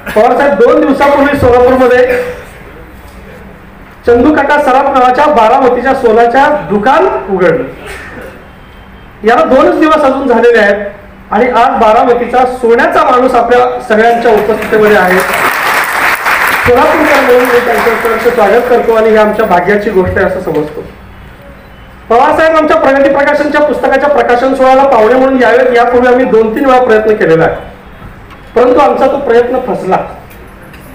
पवारसाहेब 2 दिवसापूर्वी सोलापूरमध्ये चंदू काका सराफ नावाच्या बारामतीच्या सोलाच्या दुकान उघडलं. याला 2च दिवस अजून झालेले आहेत आणि आज बारामतीचा सोन्याचा माणूस आपल्या सगळ्यांच्या उपस्थितीमध्ये आहे. सोलापूरकर म्हणून मी त्यांचं स्वागत करतो आणि ही आमच्या भाग्याची गोष्ट आहे असं समजतो. पवारसाहेब आमच्या प्रगती प्रकाशनच्या पुस्तकाच्या प्रकाशन सोहळ्याला पाहुणे म्हणून यावेत यापूर्वी आम्ही 2-3 वेळा प्रयत्न केलेला आहे, परंतु आमचा तो प्रयत्न फसला.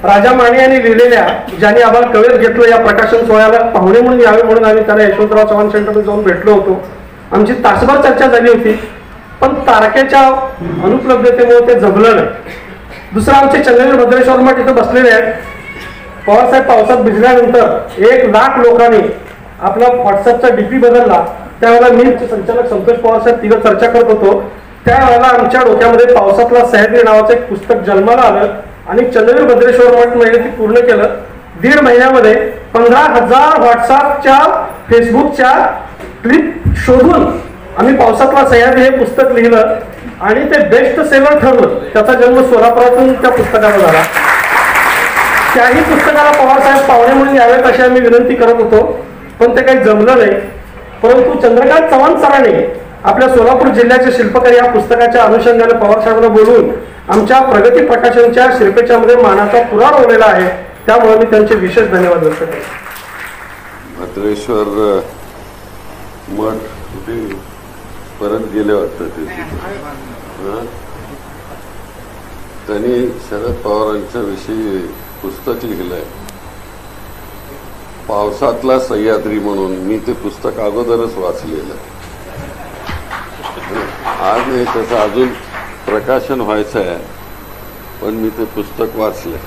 राजा माने यांनी लिहिलेल्या ज्यांनी आम्हाला कवेत घेतलं या प्रकाशन सोहळ्याला पाहुणे म्हणून यावे म्हणून आम्ही त्याला यशवंतराव चव्हाण सेंटरमध्ये जाऊन भेटलो होतो. आमची तासभर चर्चा झाली होती, पण तारखेच्या अनुपलब्धतेमुळे ते जमलं नाही. दुसरं आमचे चंद्रवीर भद्रेश्वर मठ इथं बसलेले आहेत. पवारसाहेब पावसात भिजल्यानंतर 1 लाख लोकांनी आपला व्हॉट्सअपचा डीपी बदलला. त्यावेळेला मी संचालक संतोष पवारसाहेब तिघं चर्चा करत होतो. त्यावेळेला आमच्या डोक्यामध्ये पावसातला सह्याद्री नावाचं एक पुस्तक जन्माला आलं आणि चंद्रवीर भद्रेश्वर मठ मध्ये ते पूर्ण केलं. 1.5 महिन्यामध्ये 15,000 व्हॉट्सअपच्या फेसबुकच्या क्लिप शोधून आम्ही पावसातला सह्याद्री हे पुस्तक लिहिलं आणि ते बेस्ट सेलर ठरलं. त्याचा जन्म सोलापुरातून त्या पुस्तकाला झाला. त्याही पुस्तकाला पवारसाहेब पाहुणे म्हणून यावेत अशी आम्ही विनंती करत होतो, पण ते काही जमलं नाही. परंतु चंद्रकांत चव्हाण सरांनी आपल्या सोलापूर जिल्ह्याचे शिल्पकार या पुस्तकाच्या अनुषंगाने पवारसाहेबांना बोलून आमच्या प्रगती प्रकाशनच्या शिल्पेच्यामध्ये मानाचा पुरा रोवलेला आहे. त्यामुळे मी त्यांचे विशेष धन्यवाद व्यक्त करतो. भद्रेश्वर मठ परत गेले वाटतं त्यांनी शरद पवारांच्या विषयी पुस्तक लिहिलंय पावसातला सह्याद्री म्हणून. मी ते पुस्तक अगोदरच वाचलेलं. आज नाही त्याचं अजून प्रकाशन व्हायचं आहे, पण मी ते पुस्तक वाचलं.